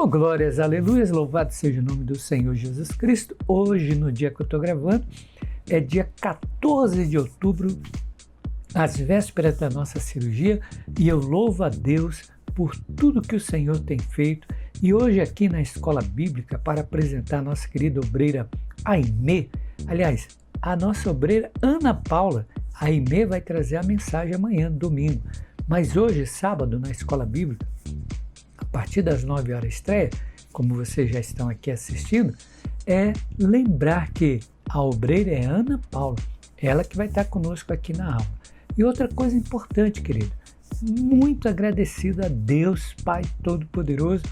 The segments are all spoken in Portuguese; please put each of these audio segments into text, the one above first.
Oh, glórias, aleluias, louvado seja o nome do Senhor Jesus Cristo. Hoje, no dia que eu estou gravando, é dia 14 de outubro, às vésperas da nossa cirurgia, e eu louvo a Deus por tudo que o Senhor tem feito. E hoje aqui na Escola Bíblica, para apresentar a nossa querida obreira Aimee, aliás, a nossa obreira Ana Paula, a Aimee vai trazer a mensagem amanhã, domingo. Mas hoje, sábado, na Escola Bíblica, a partir das 9 horas estreia, como vocês já estão aqui assistindo, é lembrar que a obreira é Ana Paula, ela que vai estar conosco aqui na aula. E outra coisa importante, querido, muito agradecido a Deus, Pai Todo-Poderoso,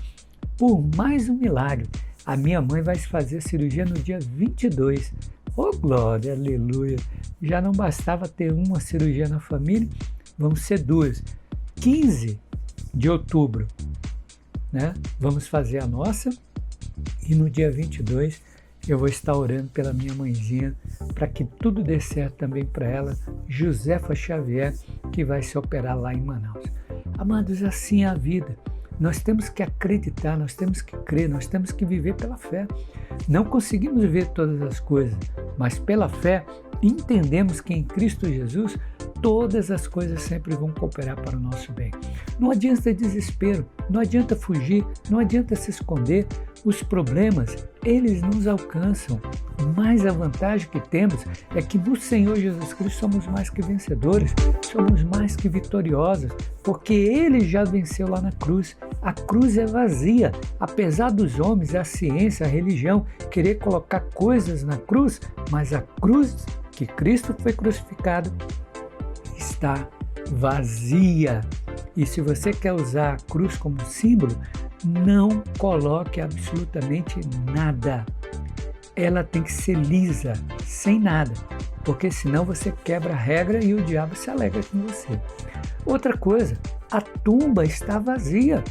por mais um milagre. A minha mãe vai se fazer cirurgia no dia 22. Oh, glória, aleluia! Já não bastava ter uma cirurgia na família, vão ser duas. 15 de outubro, né? Vamos fazer a nossa, e no dia 22 eu vou estar orando pela minha mãezinha para que tudo dê certo também para ela, Josefa Xavier, que vai se operar lá em Manaus. Amados, assim é a vida. Nós temos que acreditar, nós temos que crer, nós temos que viver pela fé. Não conseguimos ver todas as coisas, mas pela fé entendemos que em Cristo Jesus todas as coisas sempre vão cooperar para o nosso bem. Não adianta desespero, não adianta fugir, não adianta se esconder. Os problemas, eles nos alcançam, mas a vantagem que temos é que no Senhor Jesus Cristo somos mais que vencedores, somos mais que vitoriosos, porque Ele já venceu lá na cruz. A cruz é vazia, apesar dos homens, a ciência, a religião querer colocar coisas na cruz, mas a cruz que Cristo foi crucificado está vazia. E se você quer usar a cruz como símbolo, não coloque absolutamente nada. Ela tem que ser lisa, sem nada, porque senão você quebra a regra e o diabo se alegra com você. Outra coisa, a tumba está vazia.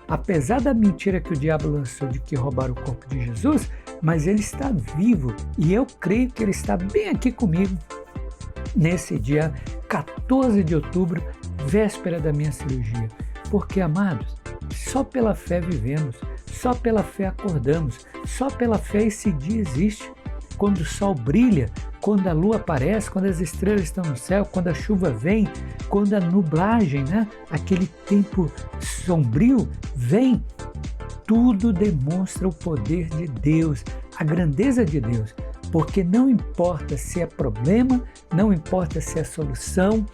Apesar da mentira que o diabo lançou de que roubaram o corpo de Jesus, mas ele está vivo e eu creio que ele está bem aqui comigo nesse dia 14 de outubro, véspera da minha cirurgia. Porque, amados, só pela fé vivemos, só pela fé acordamos, só pela fé esse dia existe. Quando o sol brilha, quando a lua aparece, quando as estrelas estão no céu, quando a chuva vem, quando a nublagem, né, aquele tempo sombrio vem, tudo demonstra o poder de Deus, a grandeza de Deus. Porque não importa se é problema, não importa se é solução,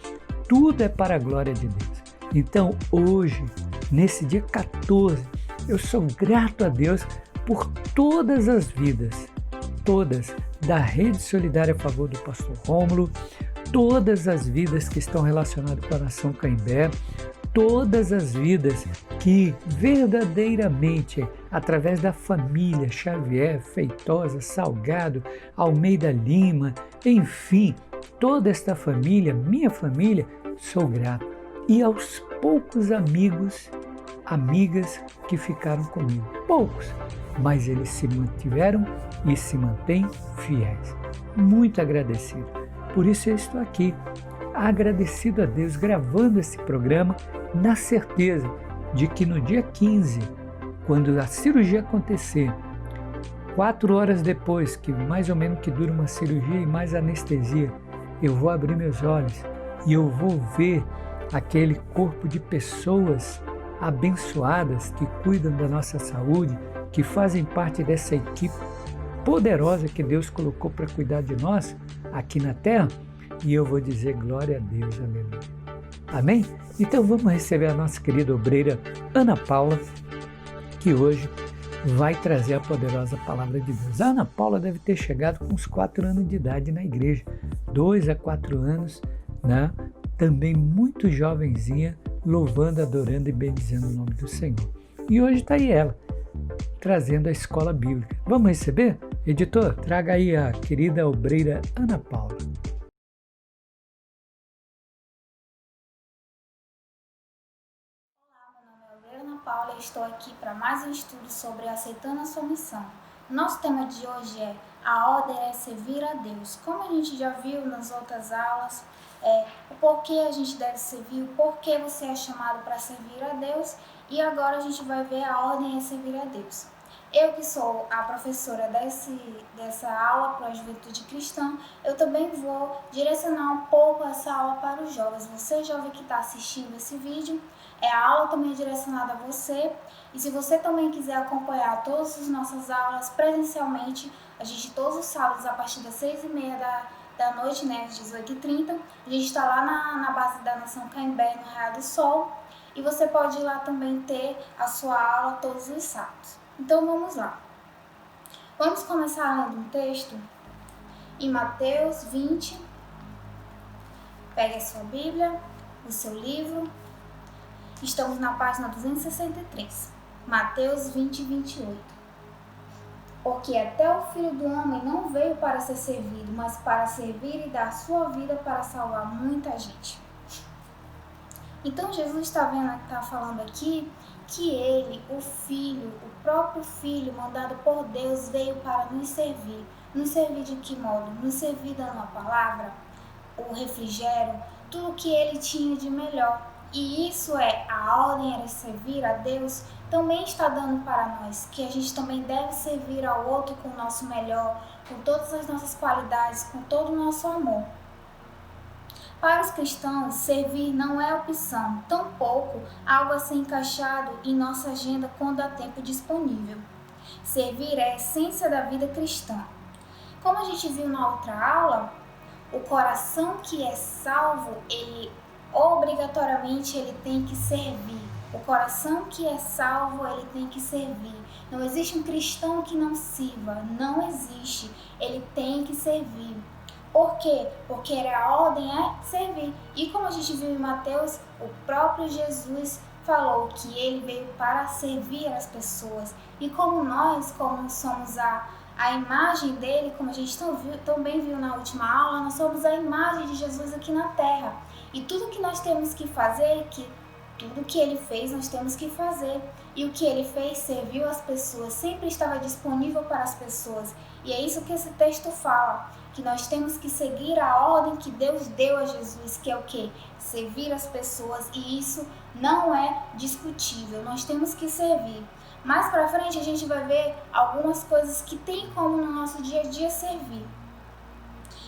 tudo é para a glória de Deus. Então, hoje, nesse dia 14, eu sou grato a Deus por todas as vidas, todas, da Rede Solidária a favor do Pastor Rômulo, todas as vidas que estão relacionadas com a Nação Caimbé, todas as vidas que verdadeiramente, através da família Xavier, Feitosa, Salgado, Almeida Lima, enfim, toda esta família, minha família, sou grato. E aos poucos amigos, amigas que ficaram comigo, poucos, mas eles se mantiveram e se mantêm fiéis. Muito agradecido. Por isso eu estou aqui, agradecido a Deus, gravando esse programa, na certeza de que no dia 15, quando a cirurgia acontecer, 4 horas depois, que mais ou menos que dura uma cirurgia e mais anestesia, eu vou abrir meus olhos e eu vou ver aquele corpo de pessoas abençoadas que cuidam da nossa saúde, que fazem parte dessa equipe poderosa que Deus colocou para cuidar de nós aqui na terra, e eu vou dizer glória a Deus, aleluia. Amém? Então vamos receber a nossa querida obreira Ana Paula, que hoje vai trazer a poderosa palavra de Deus. A Ana Paula deve ter chegado com uns 4 anos de idade na igreja, 2 a 4 anos, né? Também muito jovenzinha, louvando, adorando e bendizendo o nome do Senhor. E hoje está aí ela, trazendo a escola bíblica. Vamos receber? Editor, traga aí a querida obreira Ana Paula. Paula, estou aqui para mais um estudo sobre aceitando a sua missão. Nosso tema de hoje é a ordem é servir a Deus. Como a gente já viu nas outras aulas, o porquê a gente deve servir, o porquê você é chamado para servir a Deus E agora a gente vai ver a ordem é servir a Deus. Eu que sou a professora dessa aula para a juventude cristã, eu também vou direcionar um pouco essa aula para os jovens. Você, jovem que está assistindo esse vídeo, a aula também é direcionada a você. E se você também quiser acompanhar todas as nossas aulas presencialmente, a gente todos os sábados a partir das 6h30 da noite, né, às 18h30, a gente está lá na base da Nação Caimbé, no Raio do Sol, e você pode ir lá também ter a sua aula todos os sábados. Então vamos lá. Vamos começar lendo um texto em Mateus 20. Pegue a sua Bíblia, o seu livro. Estamos na página 263. Mateus 20, 28. Porque até o Filho do Homem não veio para ser servido, mas para servir e dar sua vida para salvar muita gente. Então Jesus está falando aqui que ele, o Filho, o próprio Filho mandado por Deus, veio para nos servir. Nos servir de que modo? Nos servir dando a palavra, o refrigério, tudo que ele tinha de melhor. E isso a ordem era servir a Deus, também está dando para nós, que a gente também deve servir ao outro com o nosso melhor, com todas as nossas qualidades, com todo o nosso amor. Para os cristãos, servir não é opção, tampouco algo a ser encaixado em nossa agenda quando há tempo disponível. Servir é a essência da vida cristã. Como a gente viu na outra aula, o coração que é salvo, ele obrigatoriamente ele tem que servir. O coração que é salvo, ele tem que servir. Não existe um cristão que não sirva, não existe. Ele tem que servir. Por quê? Porque a ordem é servir. E como a gente viu em Mateus, o próprio Jesus falou que ele veio para servir as pessoas. E como nós, como somos a imagem dele, como a gente também viu na última aula, nós somos a imagem de Jesus aqui na Terra. E tudo que nós temos que fazer, tudo que ele fez, nós temos que fazer. E o que ele fez serviu as pessoas, sempre estava disponível para as pessoas. E é isso que esse texto fala, que nós temos que seguir a ordem que Deus deu a Jesus, que é o quê? Servir as pessoas, e isso não é discutível, nós temos que servir. Mais para frente a gente vai ver algumas coisas que tem como no nosso dia a dia servir.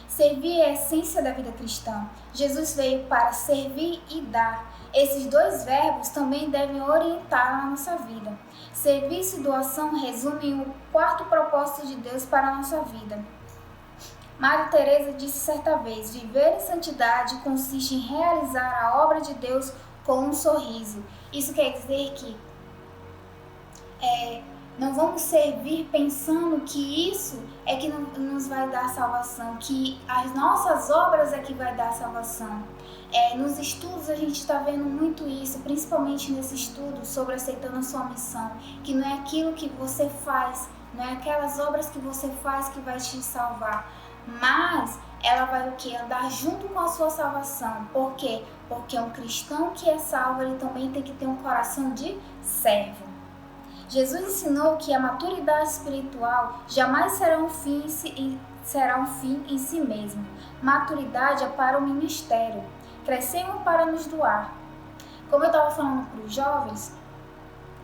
Servir é a essência da vida cristã. Jesus veio para servir e dar. Esses dois verbos também devem orientar a nossa vida. Serviço e doação resumem o quarto propósito de Deus para a nossa vida. Maria Teresa disse certa vez: viver em santidade consiste em realizar a obra de Deus com um sorriso. Isso quer dizer que não vamos servir pensando que isso é que nos vai dar salvação, que as nossas obras é que vai dar salvação. Nos estudos a gente está vendo muito isso, principalmente nesse estudo sobre aceitando a sua missão, que não é aquilo que você faz, não é aquelas obras que você faz que vai te salvar, mas ela vai o quê? Andar junto com a sua salvação. Por quê? Porque um cristão que é salvo, ele também tem que ter um coração de servo. Jesus ensinou que a maturidade espiritual jamais será um fim em si mesmo. Maturidade é para o ministério. Crescemos para nos doar. Como eu estava falando para os jovens,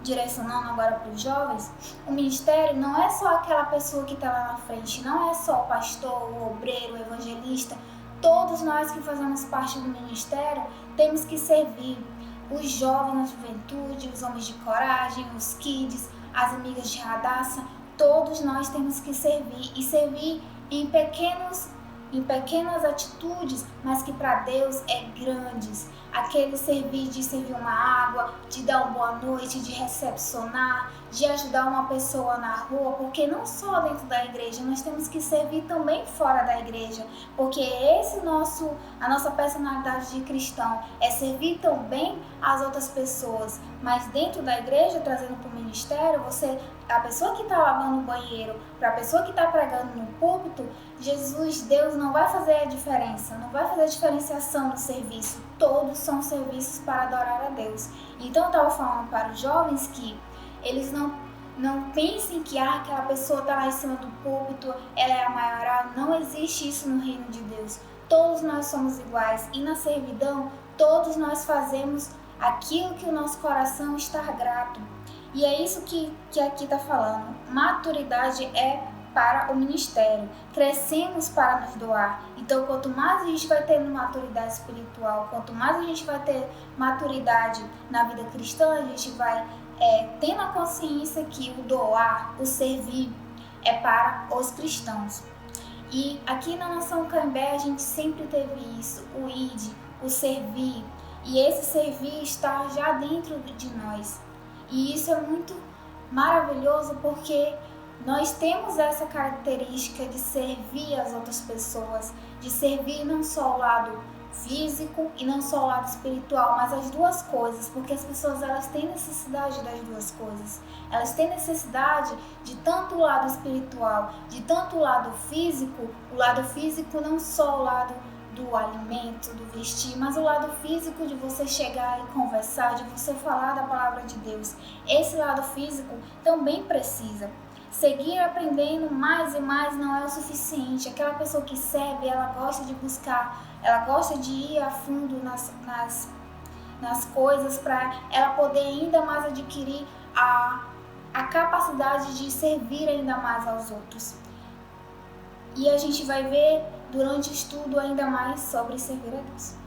direcionando agora para os jovens, o ministério não é só aquela pessoa que está lá na frente, não é só o pastor, o obreiro, o evangelista. Todos nós que fazemos parte do ministério temos que servir. Os jovens na juventude, os homens de coragem, os kids, as amigas de Radassa, todos nós temos que servir. E servir em pequenas atitudes, mas que para Deus é grandes. Aquele servir de servir uma água, de dar uma boa noite, de recepcionar, de ajudar uma pessoa na rua, porque não só dentro da igreja, nós temos que servir também fora da igreja, porque a nossa personalidade de cristão é servir também as outras pessoas, mas dentro da igreja, trazendo para o ministério, a pessoa que está lavando o banheiro, para a pessoa que está pregando no púlpito, Deus não vai fazer a diferença, não vai fazer a diferenciação do serviço. Todos são serviços para adorar a Deus. Então eu estava falando para os jovens que eles não pensem que aquela pessoa está lá em cima do púlpito, ela é a maioral. Não existe isso no reino de Deus. Todos nós somos iguais e na servidão todos nós fazemos aquilo que o nosso coração está grato. E é isso que aqui está falando. Maturidade é para o ministério. Crescemos para nos doar. Então, quanto mais a gente vai ter maturidade espiritual, quanto mais a gente vai ter maturidade na vida cristã, a gente vai tendo a consciência que o doar, o servir, é para os cristãos. E aqui na Nação Cambé a gente sempre teve isso, o id, o servir. E esse servir está já dentro de nós. E isso é muito maravilhoso porque nós temos essa característica de servir as outras pessoas, de servir não só o lado físico e não só o lado espiritual, mas as duas coisas, porque as pessoas elas têm necessidade das duas coisas. Elas têm necessidade de tanto o lado espiritual, de tanto o lado físico não só o lado do alimento, do vestir, mas o lado físico de você chegar e conversar, de você falar da palavra de Deus. Esse lado físico também precisa. Seguir aprendendo mais e mais não é o suficiente. Aquela pessoa que serve, ela gosta de buscar, ela gosta de ir a fundo nas coisas para ela poder ainda mais adquirir a capacidade de servir ainda mais aos outros. E a gente vai ver durante o estudo ainda mais sobre servir a Deus.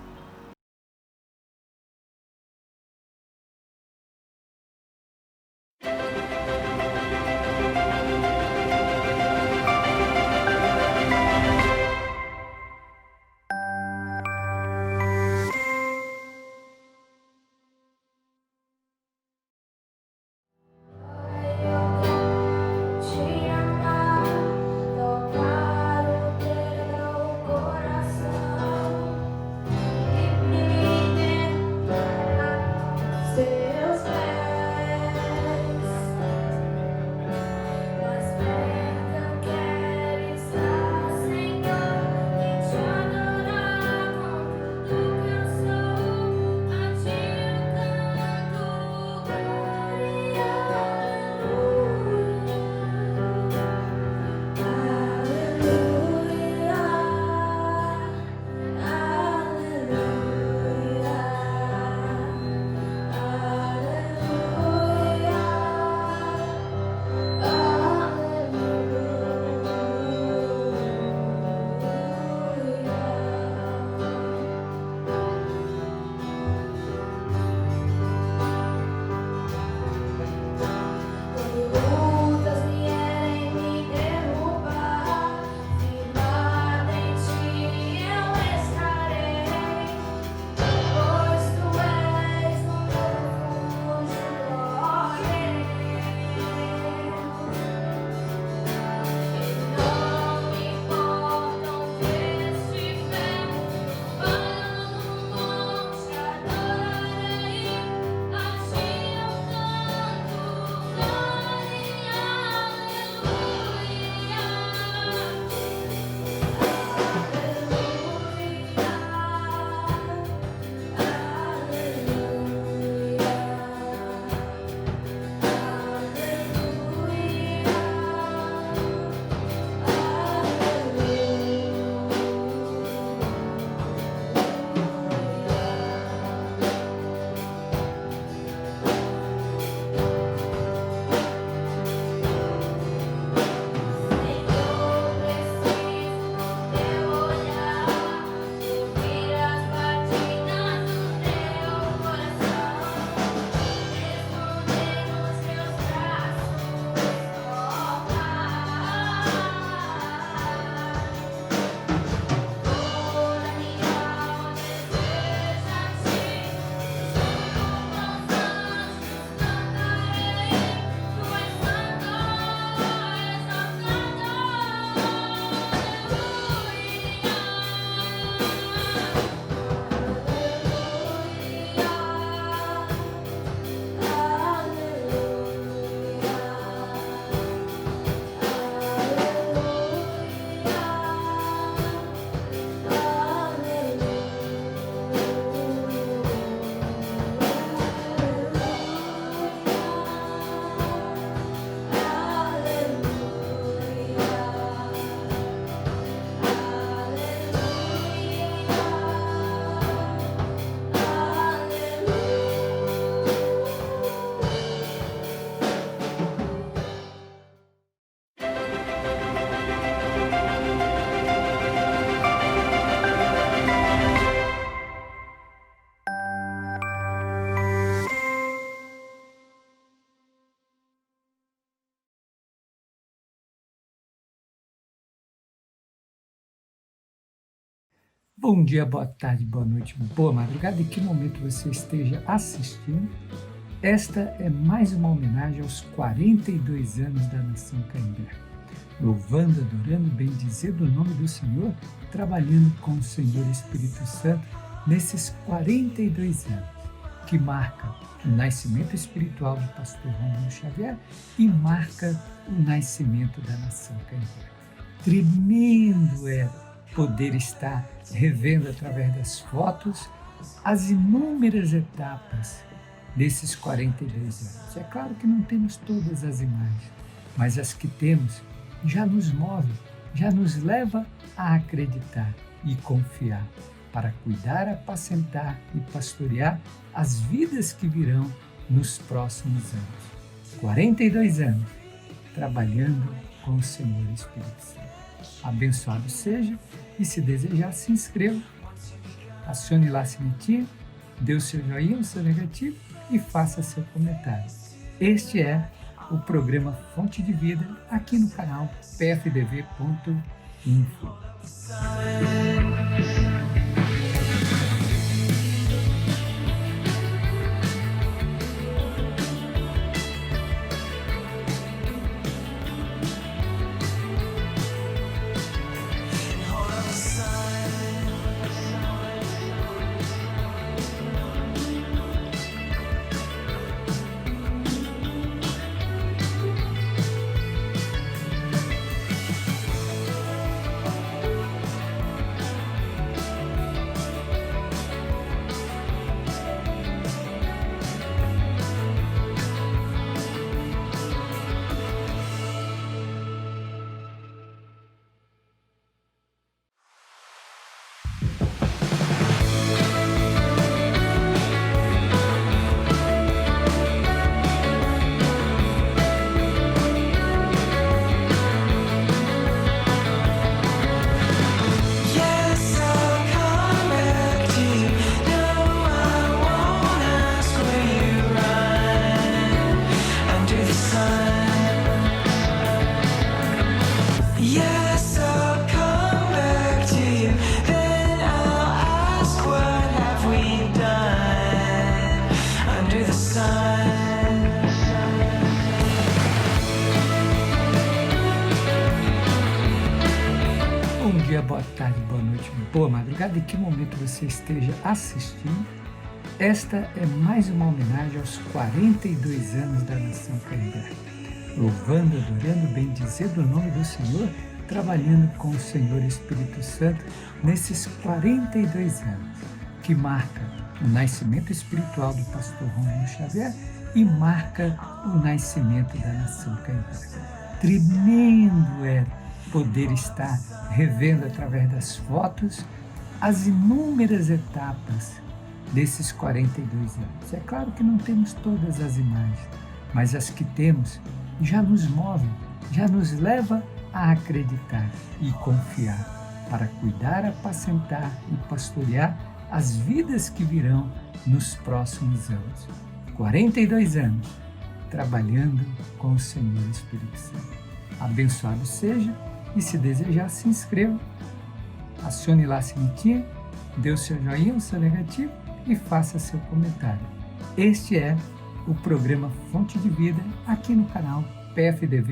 Bom dia, boa tarde, boa noite, boa madrugada, em que momento você esteja assistindo. Esta é mais uma homenagem aos 42 anos da Nação Canindé. Louvando, adorando, bendizendo o nome do Senhor, trabalhando com o Senhor Espírito Santo nesses 42 anos, que marca o nascimento espiritual do pastor Rômulo Xavier e marca o nascimento da Nação Canindé. Tremendo era poder estar revendo através das fotos as inúmeras etapas desses 42 anos. É claro que não temos todas as imagens, mas as que temos já nos move, já nos leva a acreditar e confiar para cuidar, apacentar e pastorear as vidas que virão nos próximos anos. 42 anos trabalhando com o Senhor Espírito Santo. Abençoado seja, e se desejar, se inscreva, acione lá a sinetinha, dê o seu joinha, o seu negativo e faça seu comentário. Este é o programa Fonte de Vida aqui no canal pfdv.info. Bom dia, boa tarde, boa noite, boa madrugada, em que momento você esteja assistindo. Esta é mais uma homenagem aos 42 anos da Nação Canindé. Louvando, adorando, bendizendo o nome do Senhor, trabalhando com o Senhor Espírito Santo nesses 42 anos, que marca o nascimento espiritual do pastor Rômulo Xavier e marca o nascimento da Nação Canindé. Tremendo era poder estar revendo através das fotos as inúmeras etapas desses 42 anos. É claro que não temos todas as imagens, mas as que temos já nos move, já nos leva a acreditar e confiar para cuidar, apacentar e pastorear as vidas que virão nos próximos anos. 42 anos trabalhando com o Senhor Espírito Santo. Abençoado seja, e se desejar, se inscreva, acione lá a sinetinha, dê o seu joinha, o seu negativo e faça seu comentário. Este é o programa Fonte de Vida aqui no canal pfdv.info.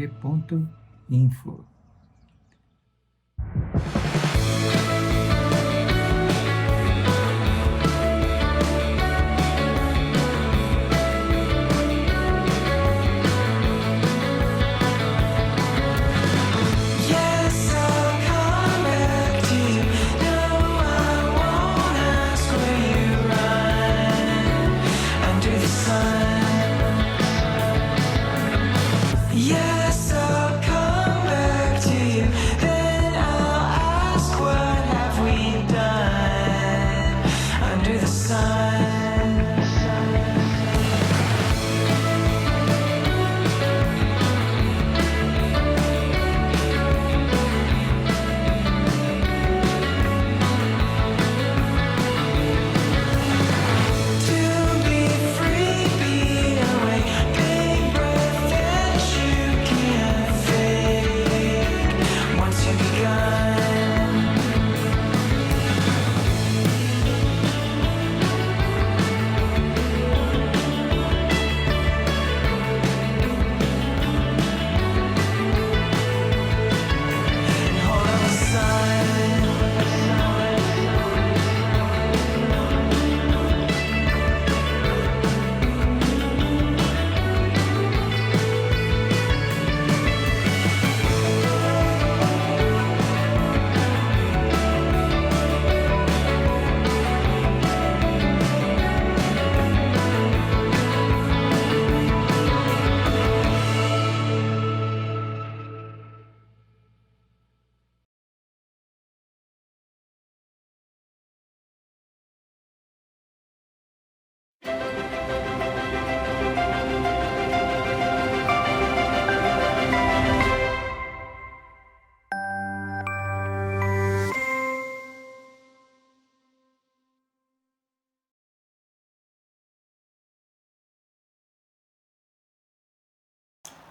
Yes, I'll come back.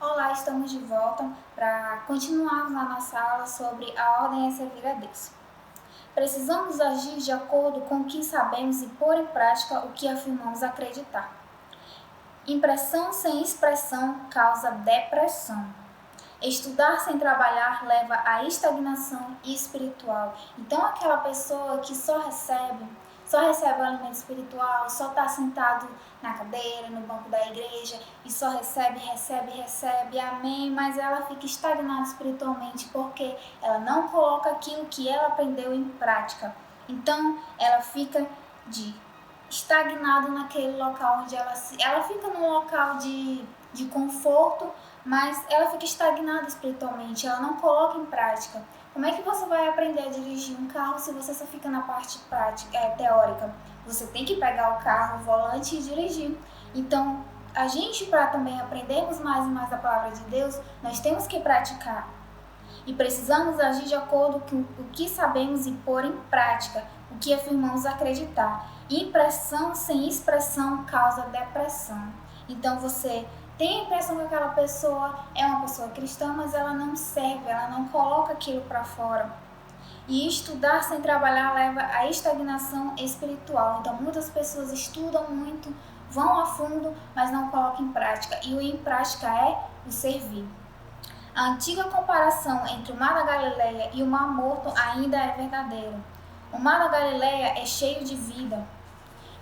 Olá, estamos de volta para continuarmos a nossa aula sobre a ordem é servir a Deus. Precisamos agir de acordo com o que sabemos e pôr em prática o que afirmamos acreditar. Impressão sem expressão causa depressão. Estudar sem trabalhar leva à estagnação espiritual. Então, aquela pessoa que só recebe o alimento espiritual, só está sentado na cadeira, no banco da igreja e só recebe, amém, mas ela fica estagnada espiritualmente porque ela não coloca aquilo que ela aprendeu em prática. Então, ela fica estagnada naquele local onde ela fica num local de conforto, mas ela fica estagnada espiritualmente, ela não coloca em prática. Como é que você vai aprender a dirigir um carro se você só fica na parte teórica? Você tem que pegar o carro, o volante e dirigir. Então, a gente, para também aprendermos mais e mais a palavra de Deus, nós temos que praticar. E precisamos agir de acordo com o que sabemos e pôr em prática o que afirmamos acreditar. Impressão sem expressão causa depressão. Então, você tem a impressão que aquela pessoa é uma pessoa cristã, mas ela não serve, ela não coloca aquilo para fora. E estudar sem trabalhar leva à estagnação espiritual. Então, muitas pessoas estudam muito, vão a fundo, mas não colocam em prática. E o em prática é o servir. A antiga comparação entre o Mar da Galileia e o Mar Morto ainda é verdadeira. O Mar da Galileia é cheio de vida,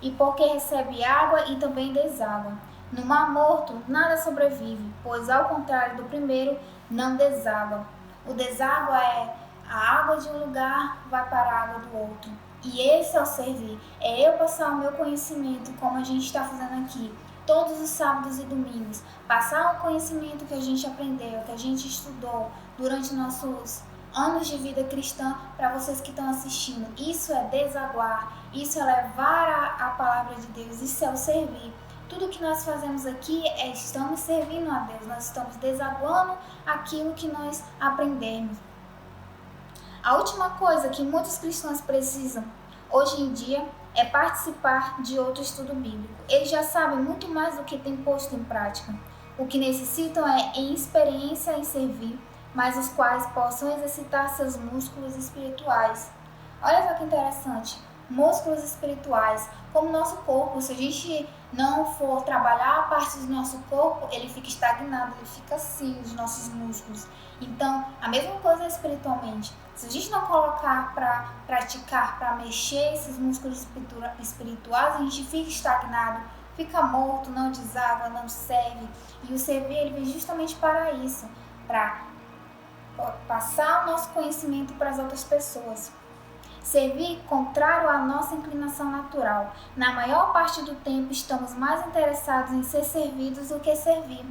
e porque recebe água e também deságua. No Mar Morto, nada sobrevive, pois ao contrário do primeiro, não deságua. O deságua é a água de um lugar vai para a água do outro. E esse é o servir, é eu passar o meu conhecimento, como a gente está fazendo aqui, todos os sábados e domingos. Passar o conhecimento que a gente aprendeu, que a gente estudou durante nossos anos de vida cristã para vocês que estão assistindo. Isso é desaguar, isso é levar a palavra de Deus, isso é o servir. Tudo que nós fazemos aqui é estamos servindo a Deus, nós estamos desaguando aquilo que nós aprendemos. A última coisa que muitos cristãos precisam hoje em dia é participar de outro estudo bíblico. Eles já sabem muito mais do que tem posto em prática. O que necessitam é em experiência em servir, mas os quais possam exercitar seus músculos espirituais. Olha só que interessante. Músculos espirituais, como o nosso corpo, se a gente não for trabalhar a parte do nosso corpo, ele fica estagnado, ele fica assim, os nossos músculos. Então, a mesma coisa espiritualmente. Se a gente não colocar para praticar, para mexer esses músculos espirituais, a gente fica estagnado, fica morto, não deságua, não serve. E o servir, ele vem justamente para isso, para passar o nosso conhecimento para as outras pessoas. Servir contrário à nossa inclinação natural. Na maior parte do tempo estamos mais interessados em ser servidos do que servir.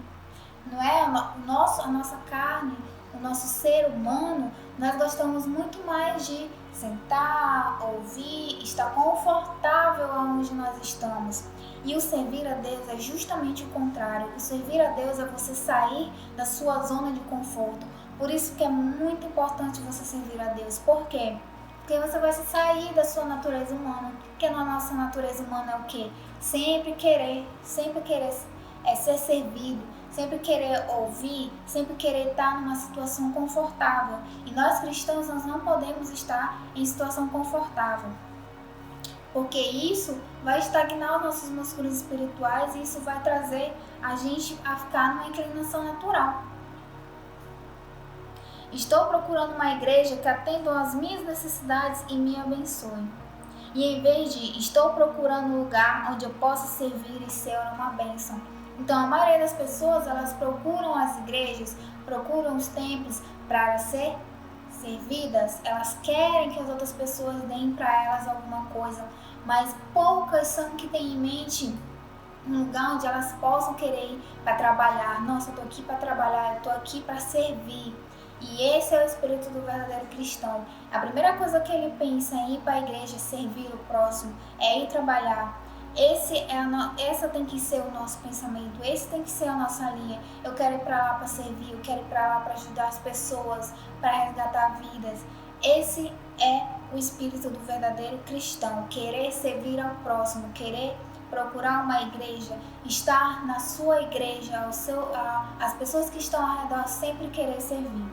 Não é? A nossa carne, o nosso ser humano, nós gostamos muito mais de sentar, ouvir, estar confortável onde nós estamos. E o servir a Deus é justamente o contrário. O servir a Deus é você sair da sua zona de conforto. Por isso que é muito importante você servir a Deus. Por quê? Porque você vai sair da sua natureza humana. Porque na nossa natureza humana é o quê? Sempre querer ser servido, sempre querer ouvir, sempre querer estar numa situação confortável. E nós cristãos, nós não podemos estar em situação confortável. Porque isso vai estagnar os nossos músculos espirituais e isso vai trazer a gente a ficar numa inclinação natural. Estou procurando uma igreja que atenda às minhas necessidades e me abençoe. E em vez de estou procurando um lugar onde eu possa servir e ser uma bênção. Então a maioria das pessoas, elas procuram as igrejas, procuram os templos para ser servidas. Elas querem que as outras pessoas deem para elas alguma coisa, mas poucas são que têm em mente um lugar onde elas possam querer ir para trabalhar. Nossa, eu estou aqui para trabalhar, eu estou aqui para servir. E esse é o espírito do verdadeiro cristão. A primeira coisa que ele pensa em ir para a igreja, servir o próximo, é ir trabalhar. Essa tem que ser o nosso pensamento, esse tem que ser a nossa linha. Eu quero ir para lá para servir, eu quero ir para lá para ajudar as pessoas, para resgatar vidas. Esse é o espírito do verdadeiro cristão, querer servir ao próximo, querer procurar uma igreja, estar na sua igreja, as pessoas que estão ao redor sempre querer servir.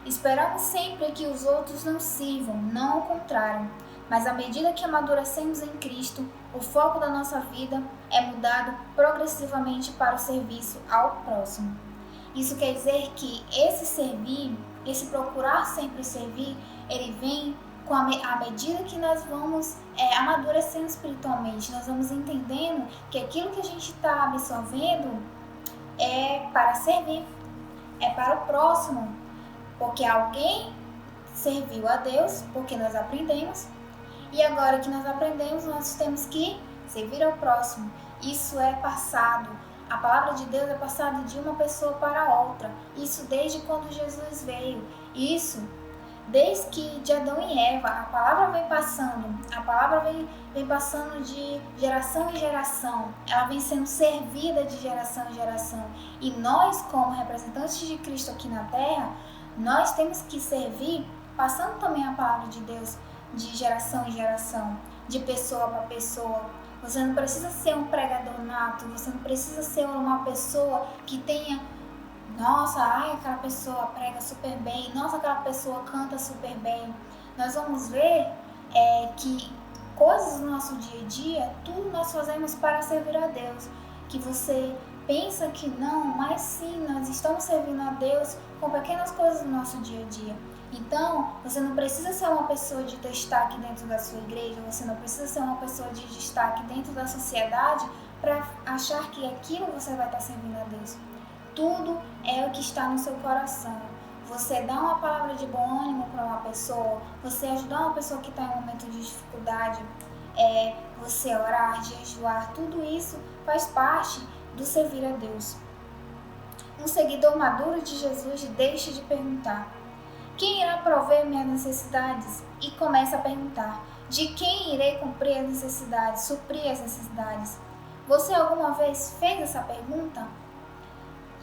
Esperamos sempre que os outros nos sirvam, não o contrário. Mas à medida que amadurecemos em Cristo, o foco da nossa vida é mudado progressivamente para o serviço ao próximo. Isso quer dizer que esse servir, esse procurar sempre servir, ele vem à medida que nós vamos amadurecendo espiritualmente, nós vamos entendendo que aquilo que a gente está absorvendo é para servir, é para o próximo, porque alguém serviu a Deus, porque nós aprendemos, e agora que nós aprendemos, nós temos que servir ao próximo. Isso é passado. A palavra de Deus é passada de uma pessoa para outra. Isso desde quando Jesus veio. Isso desde que de Adão e Eva. A palavra vem passando. A palavra vem passando de geração em geração. Ela vem sendo servida de geração em geração. E nós, como representantes de Cristo aqui na Terra, nós temos que servir passando também a palavra de Deus de geração em geração, de pessoa para pessoa. Você não precisa ser um pregador nato, você não precisa ser uma pessoa que tenha, nossa, aquela pessoa prega super bem, nossa, aquela pessoa canta super bem. Nós vamos ver que coisas do nosso dia a dia, tudo nós fazemos para servir a Deus. Que você pensa que não, mas sim, nós estamos servindo a Deus com pequenas coisas do nosso dia a dia. Então, você não precisa ser uma pessoa de destaque dentro da sua igreja, você não precisa ser uma pessoa de destaque dentro da sociedade para achar que aquilo você vai estar servindo a Deus. Tudo é o que está no seu coração. Você dá uma palavra de bom ânimo para uma pessoa, você ajudar uma pessoa que está em um momento de dificuldade, você orar, jejuar, tudo isso faz parte do servir a Deus. Um seguidor maduro de Jesus deixa de perguntar: quem irá prover minhas necessidades? E começa a perguntar: de quem irei cumprir as necessidades, suprir as necessidades? Você alguma vez fez essa pergunta?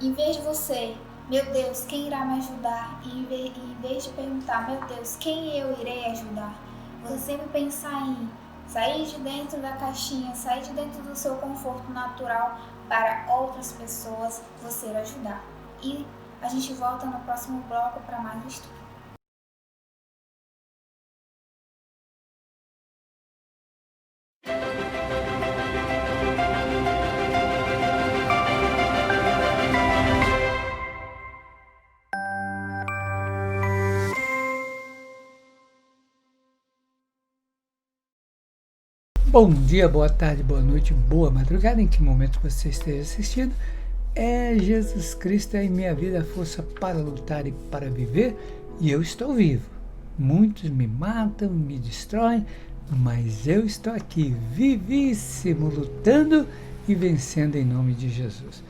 Em vez de você, meu Deus, quem irá me ajudar? E em vez de perguntar, meu Deus, quem eu irei ajudar? Você sempre pensar em sair de dentro da caixinha, sair de dentro do seu conforto natural para outras pessoas você ajudar. E a gente volta no próximo bloco para mais estudo. Bom dia, boa tarde, boa noite, boa madrugada, em que momento você esteja assistindo. Jesus Cristo é em minha vida a força para lutar e para viver, e eu estou vivo. Muitos me matam, me destroem, mas eu estou aqui, vivíssimo, lutando e vencendo em nome de Jesus.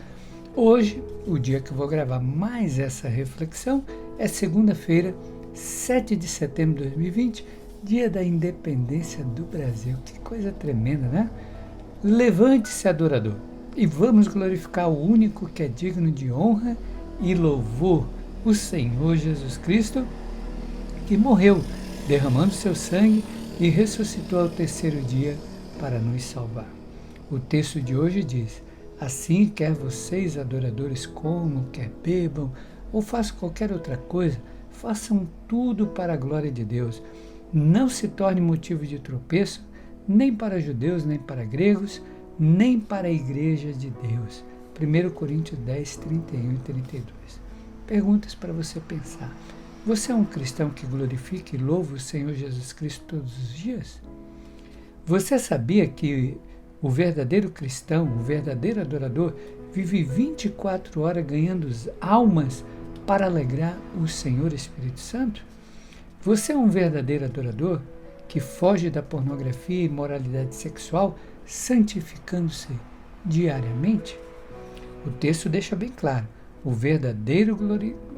Hoje, o dia que eu vou gravar mais essa reflexão, é segunda-feira, 7 de setembro de 2020, dia da independência do Brasil. Que coisa tremenda, né? Levante-se, adorador, e vamos glorificar o único que é digno de honra e louvor, o Senhor Jesus Cristo, que morreu, derramando seu sangue e ressuscitou ao terceiro dia para nos salvar. O texto de hoje diz: assim, quer vocês, adoradores, comam, quer bebam, ou façam qualquer outra coisa, façam tudo para a glória de Deus. Não se torne motivo de tropeço, nem para judeus, nem para gregos, nem para a igreja de Deus. 1 Coríntios 10, 31 e 32. Perguntas para você pensar. Você é um cristão que glorifica e louva o Senhor Jesus Cristo todos os dias? Você sabia que o verdadeiro cristão, o verdadeiro adorador, vive 24 horas ganhando almas para alegrar o Senhor Espírito Santo? Você é um verdadeiro adorador que foge da pornografia e imoralidade sexual, santificando-se diariamente? O texto deixa bem claro: o verdadeiro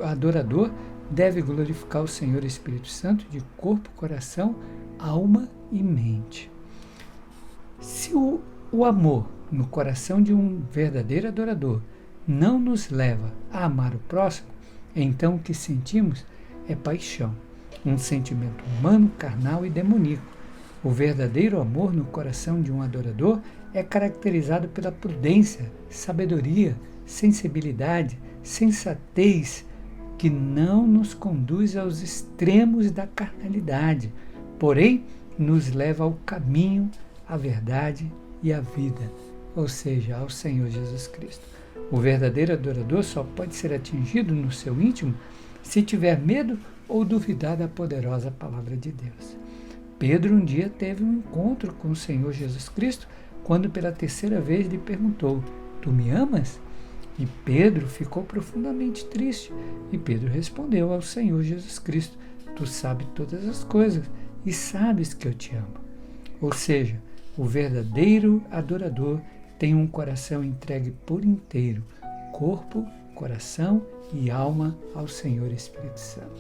adorador deve glorificar o Senhor Espírito Santo de corpo, coração, alma e mente. Se o amor no coração de um verdadeiro adorador não nos leva a amar o próximo, então o que sentimos é paixão, um sentimento humano, carnal e demoníaco, O verdadeiro amor no coração de um adorador é caracterizado pela prudência, sabedoria, sensibilidade, sensatez, que não nos conduz aos extremos da carnalidade, porém nos leva ao caminho, à verdade e à vida, ou seja, ao Senhor Jesus Cristo. O verdadeiro adorador só pode ser atingido no seu íntimo se tiver medo ou duvidar da poderosa palavra de Deus. Pedro um dia teve um encontro com o Senhor Jesus Cristo, quando pela terceira vez lhe perguntou: "Tu me amas?" E Pedro ficou profundamente triste. E Pedro respondeu ao Senhor Jesus Cristo: "Tu sabes todas as coisas e sabes que eu te amo." Ou seja, o verdadeiro adorador tem um coração entregue por inteiro, corpo, coração e alma ao Senhor Espírito Santo.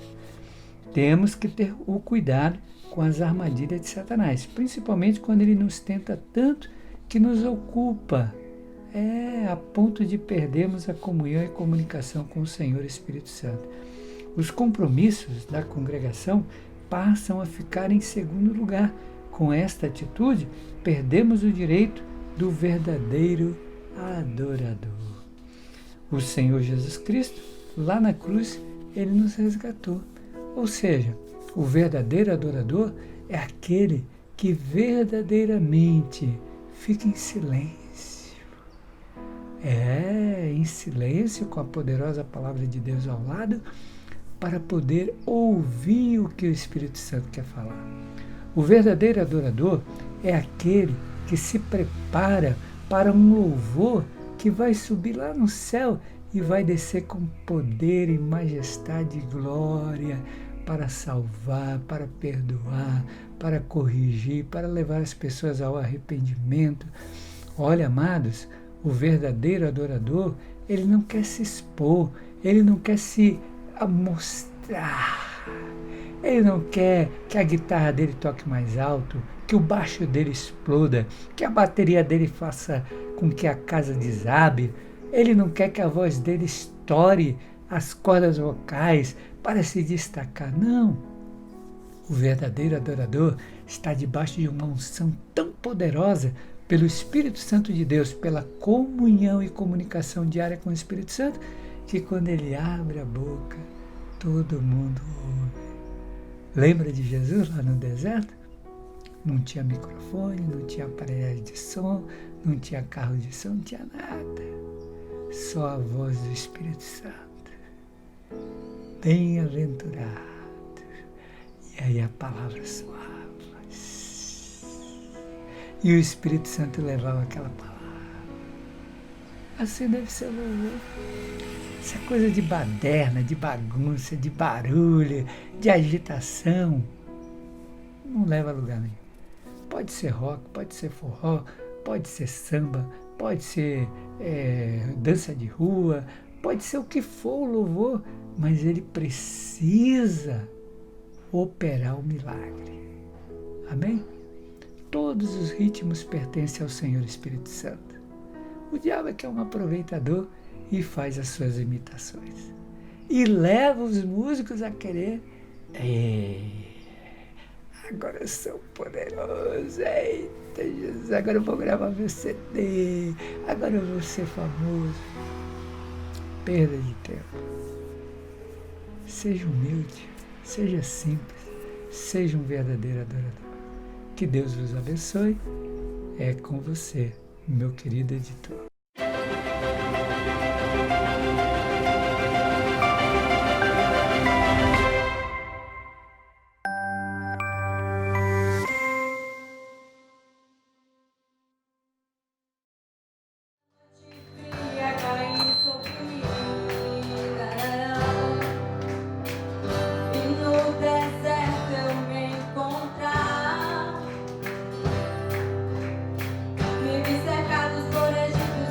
Temos que ter o cuidado com as armadilhas de Satanás, principalmente quando ele nos tenta tanto que nos ocupa, a ponto de perdermos a comunhão e comunicação com o Senhor Espírito Santo. Os compromissos da congregação passam a ficar em segundo lugar. Com esta atitude, perdemos o direito do verdadeiro adorador. O Senhor Jesus Cristo, lá na cruz, ele nos resgatou. Ou seja, o verdadeiro adorador é aquele que verdadeiramente fica em silêncio. Em silêncio, com a poderosa palavra de Deus ao lado, para poder ouvir o que o Espírito Santo quer falar. O verdadeiro adorador é aquele que se prepara para um louvor que vai subir lá no céu e vai descer com poder e majestade e glória para salvar, para perdoar, para corrigir, para levar as pessoas ao arrependimento. Olha, amados, o verdadeiro adorador, ele não quer se expor, ele não quer se mostrar. Ele não quer que a guitarra dele toque mais alto, que o baixo dele exploda, que a bateria dele faça com que a casa desabe. Ele não quer que a voz dele estoure as cordas vocais para se destacar. Não. O verdadeiro adorador está debaixo de uma unção tão poderosa pelo Espírito Santo de Deus, pela comunhão e comunicação diária com o Espírito Santo, que quando ele abre a boca, todo mundo ouve. Lembra de Jesus lá no deserto? Não tinha microfone, não tinha aparelhagem de som, não tinha carro de som, não tinha nada. Só a voz do Espírito Santo. Bem-aventurado. E aí a palavra soava. E o Espírito Santo levava aquela palavra. Assim deve ser o louvor. Essa coisa de baderna, de bagunça, de barulho, de agitação, não leva a lugar nenhum. Pode ser rock, pode ser forró, pode ser samba, pode ser dança de rua, pode ser o que for o louvor, mas ele precisa operar o milagre. Amém? Todos os ritmos pertencem ao Senhor Espírito Santo. O diabo é que é um aproveitador e faz as suas imitações. E leva os músicos a querer. Agora eu sou poderoso. Eita, Jesus, agora eu vou gravar meu CD. Agora eu vou ser famoso. Perda de tempo. Seja humilde, seja simples, seja um verdadeiro adorador. Que Deus vos abençoe. É com você, meu querido editor. Cercados por Egito.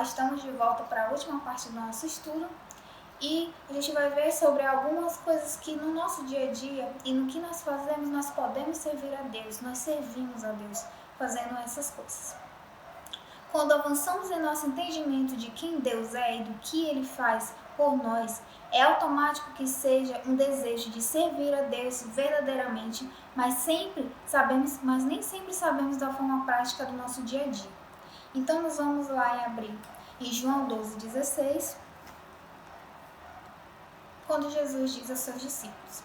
estamos de volta para a última parte do nosso estudo e a gente vai ver sobre algumas coisas que no nosso dia a dia e no que nós fazemos, nós podemos servir a Deus, nós servimos a Deus fazendo essas coisas. Quando avançamos em nosso entendimento de quem Deus é e do que Ele faz por nós, é automático que seja um desejo de servir a Deus verdadeiramente, mas nem sempre sabemos da forma prática do nosso dia a dia. Então nós vamos lá e abrir em João 12,16, quando Jesus diz aos seus discípulos.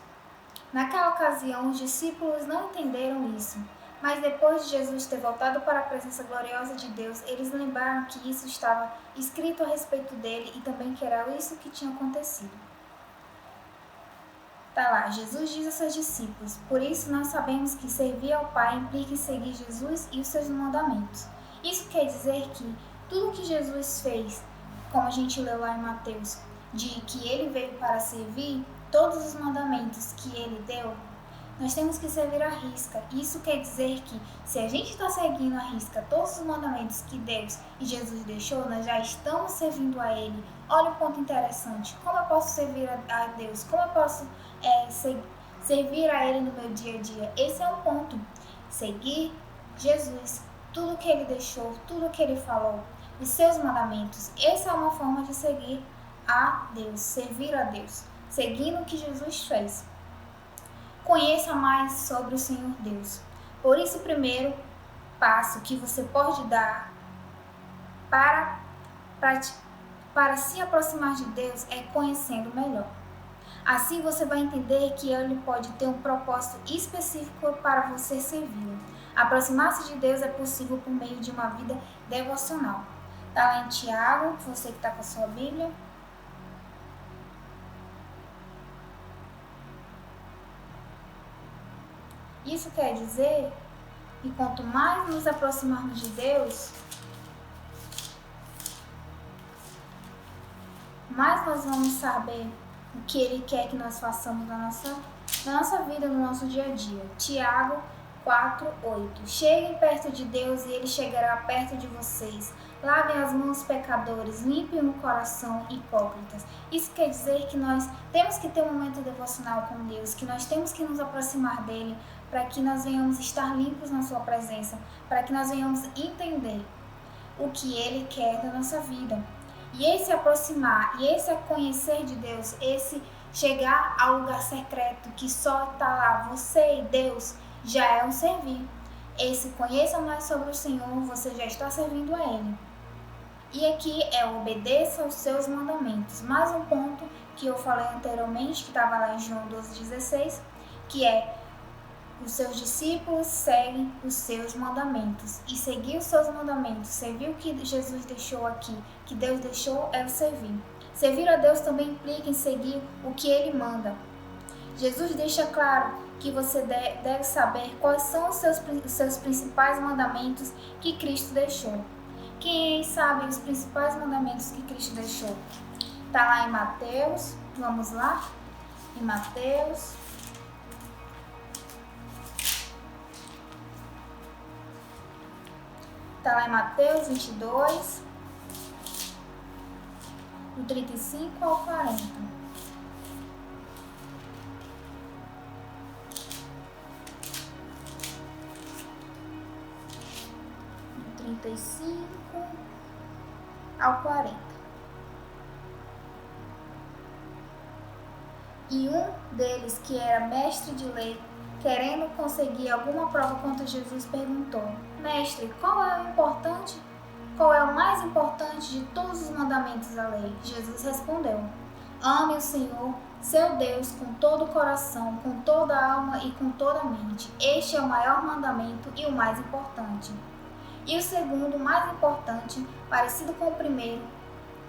Naquela ocasião, os discípulos não entenderam isso, mas depois de Jesus ter voltado para a presença gloriosa de Deus, eles lembraram que isso estava escrito a respeito dele e também que era isso que tinha acontecido. Tá lá, Jesus diz aos seus discípulos, por isso nós sabemos que servir ao Pai implica em seguir Jesus e os seus mandamentos. Isso quer dizer que tudo que Jesus fez, como a gente leu lá em Mateus, de que ele veio para servir, todos os mandamentos que ele deu, nós temos que servir à risca. Isso quer dizer que se a gente está seguindo à risca todos os mandamentos que Deus e Jesus deixou, nós já estamos servindo a Ele. Olha o ponto interessante. Como eu posso servir a Deus? Como eu posso servir a Ele no meu dia a dia? Esse é o ponto. Seguir Jesus, tudo que Ele deixou, tudo que Ele falou, os seus mandamentos. Essa é uma forma de seguir a Deus, servir a Deus, seguindo o que Jesus fez. Conheça mais sobre o Senhor Deus. Por isso, o primeiro passo que você pode dar para se aproximar de Deus é conhecendo melhor. Assim você vai entender que Ele pode ter um propósito específico para você servi-lo. Aproximar-se de Deus é possível por meio de uma vida devocional. Está lá em Tiago, você que está com a sua Bíblia. Isso quer dizer que quanto mais nos aproximarmos de Deus, mais nós vamos saber o que Ele quer que nós façamos na nossa vida, no nosso dia a dia. Tiago 4:8. Cheguem perto de Deus e Ele chegará perto de vocês. Lavem as mãos, pecadores, limpem o coração, hipócritas. Isso quer dizer que nós temos que ter um momento devocional com Deus, que nós temos que nos aproximar dEle, para que nós venhamos estar limpos na sua presença, para que nós venhamos entender o que Ele quer da nossa vida. E esse aproximar, e esse conhecer de Deus, esse chegar ao lugar secreto que só está lá, você e Deus, já é um servir. Esse conheça mais sobre o Senhor, você já está servindo a Ele. E aqui é obedeça aos seus mandamentos. Mais um ponto que eu falei anteriormente, que estava lá em João 12,16, que é os seus discípulos seguem os seus mandamentos. E seguir os seus mandamentos, servir o que Jesus deixou aqui, que Deus deixou, é o servir. Servir a Deus também implica em seguir o que Ele manda. Jesus deixa claro que você deve saber quais são os seus principais mandamentos que Cristo deixou. Quem sabe os principais mandamentos que Cristo deixou? Está lá em Mateus, vamos lá? Em Mateus. Está lá em Mateus 22, do 35 ao 40. Do 35 ao 40. E um deles, que era mestre de lei, querendo conseguir alguma prova contra Jesus, perguntou: Mestre, qual é o mais importante de todos os mandamentos da lei? Jesus respondeu: Ame o Senhor, seu Deus, com todo o coração, com toda a alma e com toda a mente. Este é o maior mandamento e o mais importante. E o segundo, mais importante, parecido com o primeiro: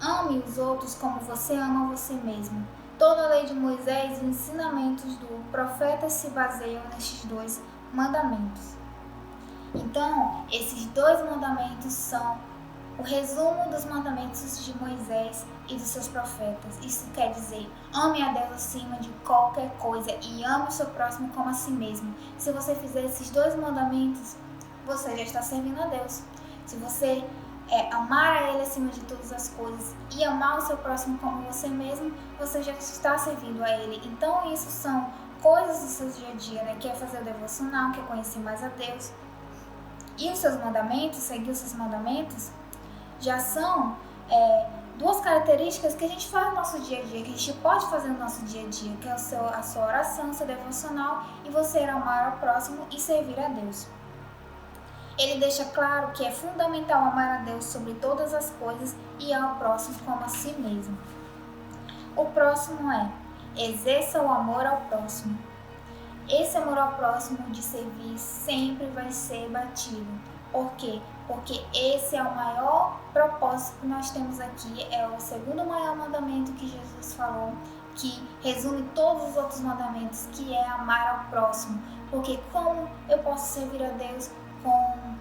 ame os outros como você ama você mesmo. Toda a lei de Moisés e os ensinamentos do profeta se baseiam nestes dois mandamentos. Então, esses dois mandamentos são o resumo dos mandamentos de Moisés e dos seus profetas. Isso quer dizer, ame a Deus acima de qualquer coisa e ame o seu próximo como a si mesmo. Se você fizer esses dois mandamentos, você já está servindo a Deus. Se você amar a Ele acima de todas as coisas e amar o seu próximo como você mesmo, você já está servindo a Ele. Então isso são coisas do seu dia a dia, né? Que é fazer o devocional, que é conhecer mais a Deus. E os seus mandamentos, seguir os seus mandamentos, já são duas características que a gente faz no nosso dia a dia, que a gente pode fazer no nosso dia a dia, que é a sua oração, o seu devocional e você amar ao próximo e servir a Deus. Ele deixa claro que é fundamental amar a Deus sobre todas as coisas e ao próximo como a si mesmo. O próximo exerça o amor ao próximo. Esse amor ao próximo de servir sempre vai ser batido. Por quê? Porque esse é o maior propósito que nós temos aqui, é o segundo maior mandamento que Jesus falou, que resume todos os outros mandamentos, que é amar ao próximo. Porque como eu posso servir a Deus com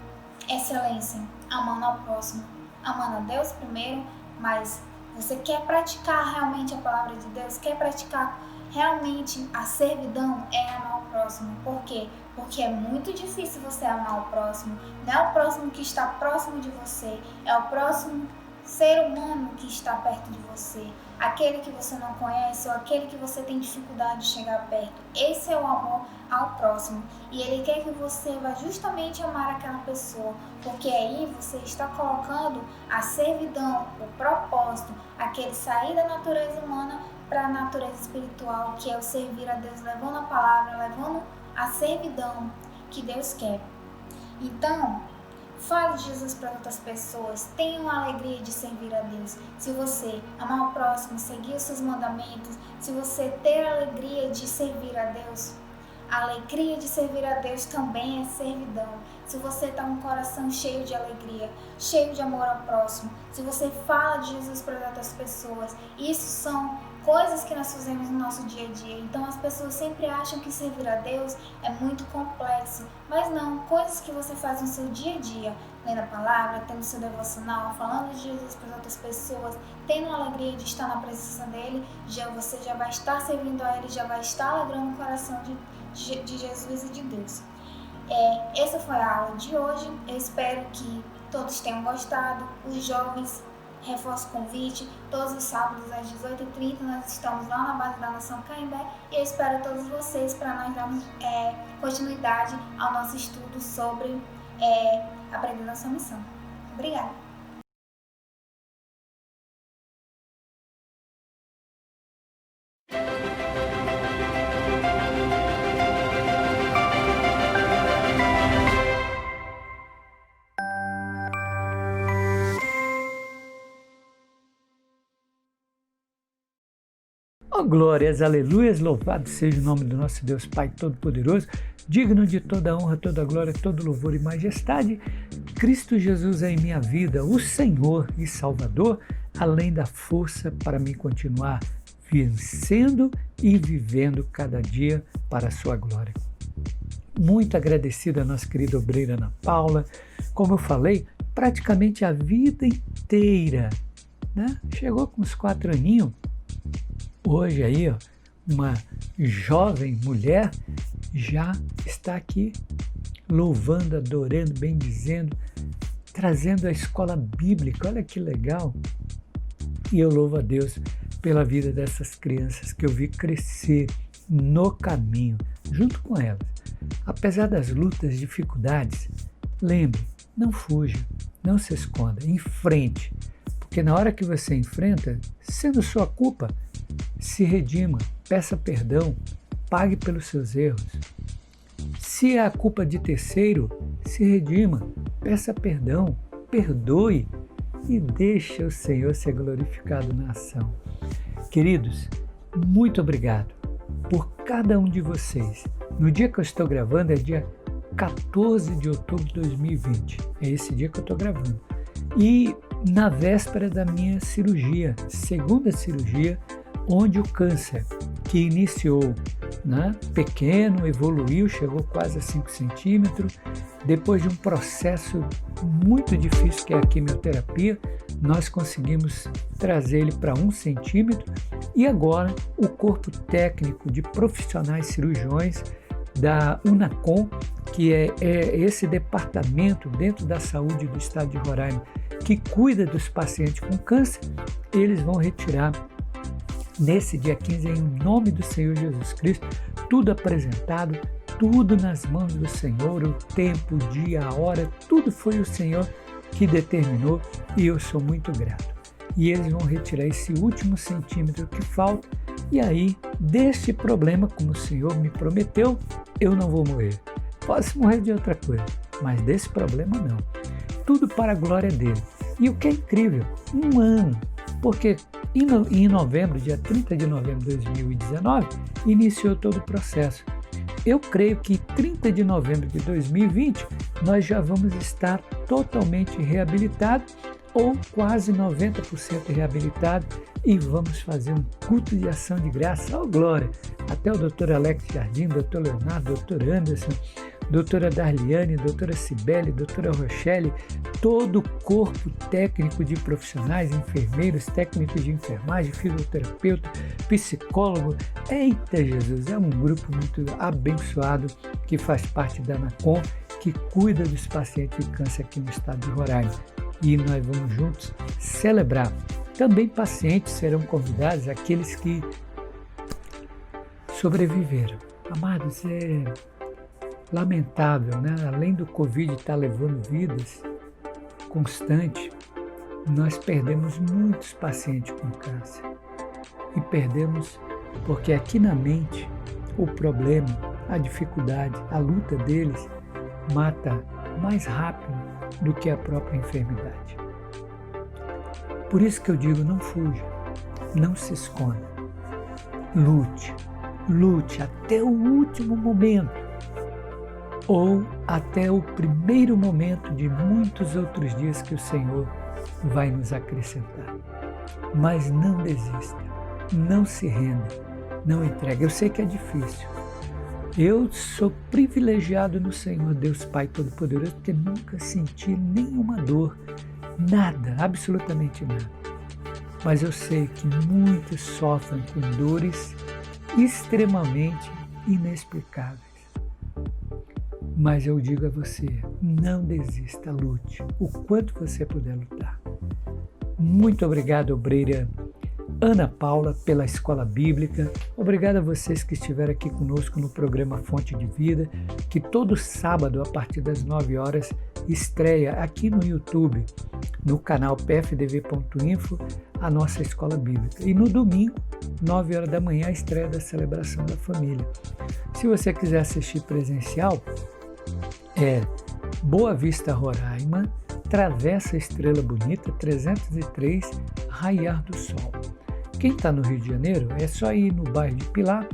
excelência? Amando ao próximo. Amando a Deus primeiro, mas você quer praticar realmente a palavra de Deus, quer praticar realmente a servidão, amar o próximo. Por quê? Porque é muito difícil você amar o próximo. Não é o próximo que está próximo de você, é o próximo ser humano que está perto de você. Aquele que você não conhece ou aquele que você tem dificuldade de chegar perto. Esse é o amor ao próximo. E Ele quer que você vá justamente amar aquela pessoa, porque aí você está colocando a servidão, o propósito, aquele sair da natureza humana para a natureza espiritual, que é o servir a Deus, levando a palavra, levando a servidão que Deus quer. Então, fale de Jesus para outras pessoas, tenha uma alegria de servir a Deus. Se você amar o próximo, seguir os seus mandamentos, se você ter a alegria de servir a Deus, a alegria de servir a Deus também é servidão. Se você está com o coração cheio de alegria, cheio de amor ao próximo, se você fala de Jesus para outras pessoas, isso são coisas que nós fazemos no nosso dia a dia. Então as pessoas sempre acham que servir a Deus é muito complexo, mas não, coisas que você faz no seu dia a dia, lendo a palavra, tendo seu devocional, falando de Jesus para outras pessoas, tendo a alegria de estar na presença dele, você já vai estar servindo a ele, já vai estar alegrando o coração de Jesus e de Deus. Essa foi a aula de hoje. Eu espero que todos tenham gostado. Os jovens, reforço o convite, todos os sábados às 18h30 nós estamos lá na base da Nação Caimbé e eu espero todos vocês para nós darmos continuidade ao nosso estudo sobre aprender nossa missão. Obrigada! Oh, glórias, aleluias, louvado seja o nome do nosso Deus Pai Todo-Poderoso, digno de toda honra, toda glória, todo louvor e majestade. Cristo Jesus é em minha vida, o Senhor e Salvador, além da força para me continuar vencendo e vivendo cada dia para a sua glória. Muito agradecido a nossa querida obreira Ana Paula, como eu falei, praticamente a vida inteira, né? Chegou com uns 4 aninhos. Hoje aí, uma jovem mulher já está aqui louvando, adorando, bendizendo, trazendo a escola bíblica. Olha que legal! E eu louvo a Deus pela vida dessas crianças que eu vi crescer no caminho, junto com elas. Apesar das lutas, dificuldades, lembre, não fuja, não se esconda, enfrente. Porque na hora que você enfrenta, sendo sua culpa, se redima, peça perdão, pague pelos seus erros. Se é a culpa de terceiro, se redima, peça perdão, perdoe e deixe o Senhor ser glorificado na ação. Queridos, muito obrigado por cada um de vocês. No dia que eu estou gravando é dia 14 de outubro de 2020. É esse dia que eu estou gravando. E na véspera da minha cirurgia, segunda cirurgia, onde o câncer que iniciou pequeno, evoluiu, chegou quase a 5 centímetros. Depois de um processo muito difícil, que é a quimioterapia, nós conseguimos trazer ele para 1 centímetro. E agora o corpo técnico de profissionais cirurgiões da Unacom, que é esse departamento dentro da saúde do estado de Roraima que cuida dos pacientes com câncer, eles vão retirar nesse dia 15, em nome do Senhor Jesus Cristo, tudo apresentado, tudo nas mãos do Senhor, o tempo, o dia, a hora, tudo foi o Senhor que determinou e eu sou muito grato. E eles vão retirar esse último centímetro que falta e aí, deste problema, como o Senhor me prometeu, eu não vou morrer. Posso morrer de outra coisa, mas desse problema não. Tudo para a glória dele. E o que é incrível, 1 ano, porque em novembro, dia 30 de novembro de 2019, iniciou todo o processo. Eu creio que 30 de novembro de 2020, nós já vamos estar totalmente reabilitados ou quase 90% reabilitados e vamos fazer um culto de ação de graça, ó glória! Até o Dr. Alex Jardim, Dr. Leonardo, Dr. Anderson, doutora Darliane, doutora Cibele, doutora Rochelle, todo o corpo técnico de profissionais, enfermeiros, técnicos de enfermagem, fisioterapeuta, psicólogo. Eita Jesus, é um grupo muito abençoado que faz parte da ANACOM, que cuida dos pacientes de câncer aqui no estado de Roraima. E nós vamos juntos celebrar. Também pacientes serão convidados, aqueles que sobreviveram. Amados, é lamentável, né? Além do Covid estar levando vidas constante, nós perdemos muitos pacientes com câncer. E perdemos porque aqui na mente o problema, a dificuldade, a luta deles mata mais rápido do que a própria enfermidade. Por isso que eu digo, não fuja, não se esconda, lute até o último momento ou até o primeiro momento de muitos outros dias que o Senhor vai nos acrescentar. Mas não desista, não se renda, não entregue. Eu sei que é difícil. Eu sou privilegiado no Senhor, Deus Pai Todo-Poderoso, porque nunca senti nenhuma dor, nada, absolutamente nada. Mas eu sei que muitos sofrem com dores extremamente inexplicáveis. Mas eu digo a você, não desista, lute, o quanto você puder lutar. Muito obrigado, obreira Ana Paula, pela Escola Bíblica. Obrigado a vocês que estiveram aqui conosco no programa Fonte de Vida, que todo sábado, a partir das 9 horas, estreia aqui no YouTube, no canal pfdv.info, a nossa Escola Bíblica. E no domingo, 9 horas da manhã, a estreia da Celebração da Família. Se você quiser assistir presencial, é Boa Vista, Roraima, Travessa Estrela Bonita, 303, Raiar do Sol. Quem está no Rio de Janeiro é só ir no bairro de Pilar,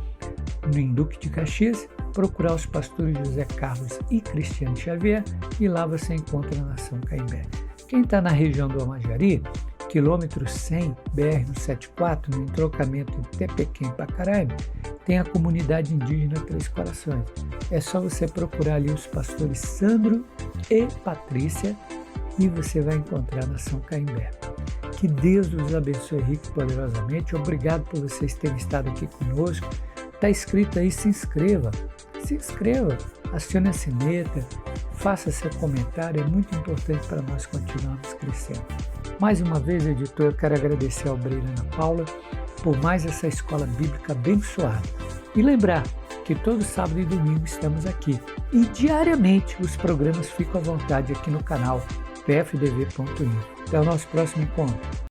no Duque de Caxias, procurar os pastores José Carlos e Cristiano Xavier e lá você encontra a Nação Caimbé. Quem está na região do Amajari, quilômetro 100, BR-174, no entrocamento entre Tepequém e Pacaraima, tem a comunidade indígena Três Corações. É só você procurar ali os pastores Sandro e Patrícia e você vai encontrar a Nação Caimbé. Que Deus os abençoe rico e poderosamente. Obrigado por vocês terem estado aqui conosco. Está escrito aí, se inscreva, acione a sineta, faça seu comentário, é muito importante para nós continuarmos crescendo. Mais uma vez, editor, eu quero agradecer ao obreira Ana Paula por mais essa escola bíblica abençoada. E lembrar que todo sábado e domingo estamos aqui. E diariamente os programas ficam à vontade aqui no canal pfdv.info. Até o nosso próximo encontro.